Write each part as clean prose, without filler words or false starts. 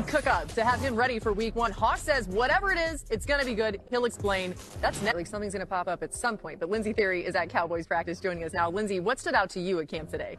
cook up to have him ready for week one. Hoss says whatever it is, it's going to be good. He'll explain. That's next. Like something's going to pop up at some point. But Lindsay Theory is at Cowboys practice joining us now. Lindsay, what stood out to you at camp today?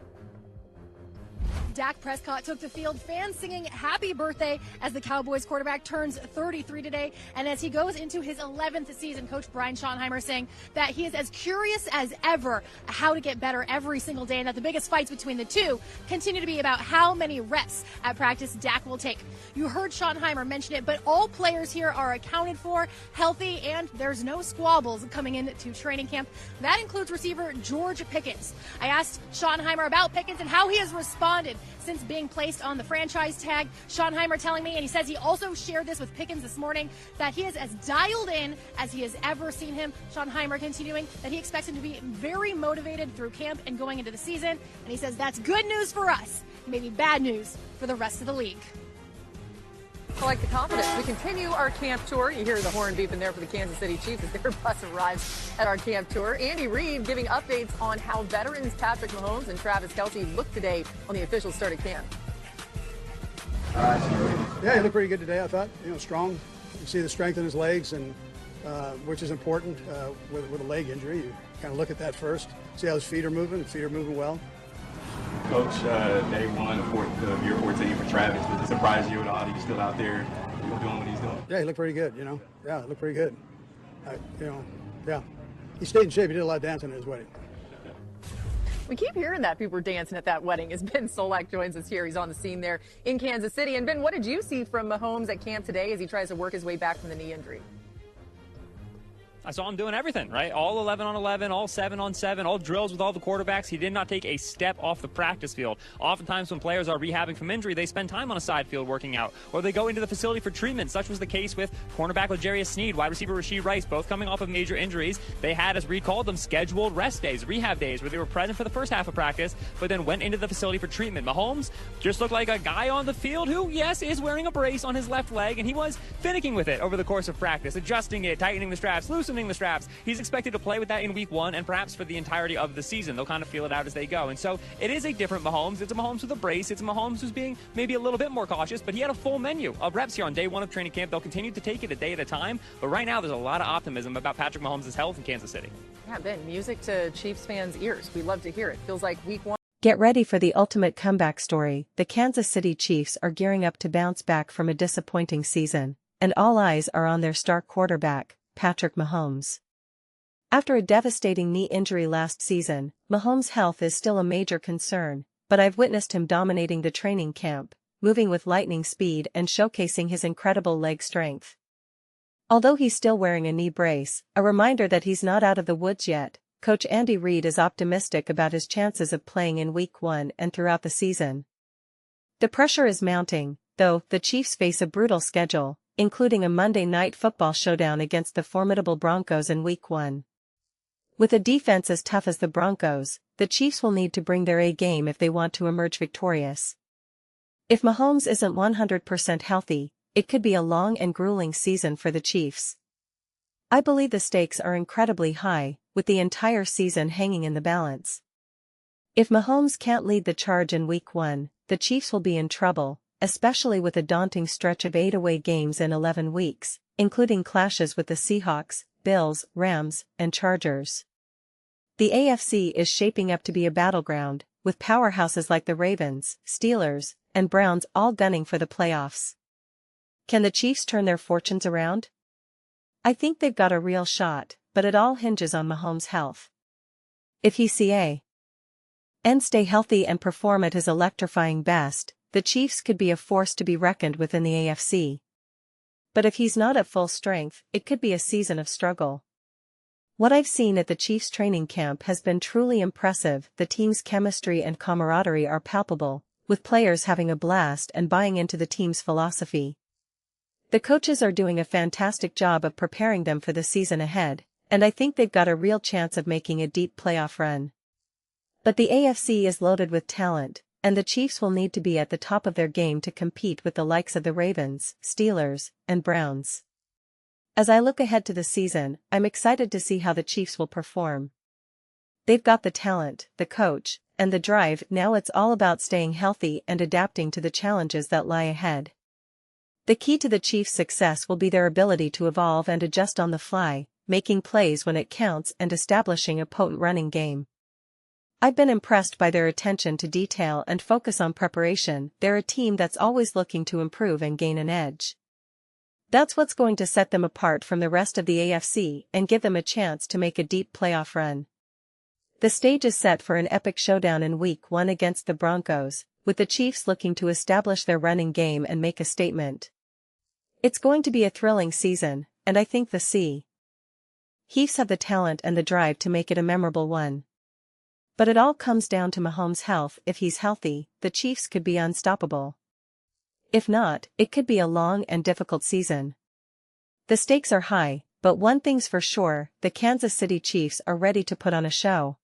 Dak Prescott took the field, fans singing happy birthday as the Cowboys quarterback turns 33 today. And as he goes into his 11th season, Coach Brian Schottenheimer saying that he is as curious as ever how to get better every single day, and that the biggest fights between the two continue to be about how many reps at practice Dak will take. You heard Schottenheimer mention it, but all players here are accounted for, healthy, and there's no squabbles coming into training camp. That includes receiver George Pickens. I asked Schottenheimer about Pickens and how he has responded since being placed on the franchise tag. Schottenheimer telling me, and he says he also shared this with Pickens this morning, that he is as dialed in as he has ever seen him. Schottenheimer continuing that he expects him to be very motivated through camp and going into the season. And he says that's good news for us, maybe bad news for the rest of the league. I like the confidence. We continue our camp tour. You hear the horn beeping there for the Kansas City Chiefs as their bus arrives at our camp tour. Andy Reid giving updates on how veterans Patrick Mahomes and Travis Kelce looked today on the official start of camp. Yeah, he looked pretty good today, I thought. Strong. You see the strength in his legs, and which is important with a leg injury. You kind of look at that first, see how his feet are moving. His feet are moving well. Coach, day one of year 14 for Travis, does it surprise you at all that he's still out there doing what he's doing? Yeah, he looked pretty good, Yeah, he looked pretty good. Yeah. He stayed in shape. He did a lot of dancing at his wedding. We keep hearing that people were dancing at that wedding as Ben Solak joins us here. He's on the scene there in Kansas City. And Ben, what did you see from Mahomes at camp today as he tries to work his way back from the knee injury? I saw him doing everything, right? All 11 on 11, all 7 on 7, all drills with all the quarterbacks. He did not take a step off the practice field. Oftentimes when players are rehabbing from injury, they spend time on a side field working out, or they go into the facility for treatment. Such was the case with cornerback L'Jarius Sneed, wide receiver Rashee Rice, both coming off of major injuries. They had, as Reid called them, scheduled rest days, rehab days, where they were present for the first half of practice, but then went into the facility for treatment. Mahomes just looked like a guy on the field who, yes, is wearing a brace on his left leg, and he was finicking with it over the course of practice, adjusting it, tightening the straps, loosening the straps. He's expected to play with that in week one and perhaps for the entirety of the season. They'll kind of feel it out as they go. And so it is a different Mahomes. It's a Mahomes with a brace. It's a Mahomes who's being maybe a little bit more cautious, but he had a full menu of reps here on day one of training camp. They'll continue to take it a day at a time. But right now, there's a lot of optimism about Patrick Mahomes' health in Kansas City. Yeah, Ben, music to Chiefs fans' ears. We love to hear it. Feels like week one. Get ready for the ultimate comeback story. The Kansas City Chiefs are gearing up to bounce back from a disappointing season, and all eyes are on their star quarterback, Patrick Mahomes. After a devastating knee injury last season, Mahomes' health is still a major concern, but I've witnessed him dominating the training camp, moving with lightning speed and showcasing his incredible leg strength. Although he's still wearing a knee brace, a reminder that he's not out of the woods yet, Coach Andy Reid is optimistic about his chances of playing in Week 1 and throughout the season. The pressure is mounting, though. The Chiefs face a brutal schedule, including a Monday Night Football showdown against the formidable Broncos in Week 1. With a defense as tough as the Broncos, the Chiefs will need to bring their A game if they want to emerge victorious. If Mahomes isn't 100% healthy, it could be a long and grueling season for the Chiefs. I believe the stakes are incredibly high, with the entire season hanging in the balance. If Mahomes can't lead the charge in Week 1, the Chiefs will be in trouble, especially with a daunting stretch of 8 away games in 11 weeks, including clashes with the Seahawks, Bills, Rams, and Chargers. The AFC is shaping up to be a battleground, with powerhouses like the Ravens, Steelers, and Browns all gunning for the playoffs. Can the Chiefs turn their fortunes around? I think they've got a real shot, but it all hinges on Mahomes' health. If he can stay healthy and perform at his electrifying best, the Chiefs could be a force to be reckoned with in the AFC. But if he's not at full strength, it could be a season of struggle. What I've seen at the Chiefs training camp has been truly impressive. The team's chemistry and camaraderie are palpable, with players having a blast and buying into the team's philosophy. The coaches are doing a fantastic job of preparing them for the season ahead, and I think they've got a real chance of making a deep playoff run. But the AFC is loaded with talent, and the Chiefs will need to be at the top of their game to compete with the likes of the Ravens, Steelers, and Browns. As I look ahead to the season, I'm excited to see how the Chiefs will perform. They've got the talent, the coach, and the drive. Now it's all about staying healthy and adapting to the challenges that lie ahead. The key to the Chiefs' success will be their ability to evolve and adjust on the fly, making plays when it counts and establishing a potent running game. I've been impressed by their attention to detail and focus on preparation. They're a team that's always looking to improve and gain an edge. That's what's going to set them apart from the rest of the AFC and give them a chance to make a deep playoff run. The stage is set for an epic showdown in Week 1 against the Broncos, with the Chiefs looking to establish their running game and make a statement. It's going to be a thrilling season, and I think the Chiefs have the talent and the drive to make it a memorable one. But it all comes down to Mahomes' health. If he's healthy, the Chiefs could be unstoppable. If not, it could be a long and difficult season. The stakes are high, but one thing's for sure, the Kansas City Chiefs are ready to put on a show.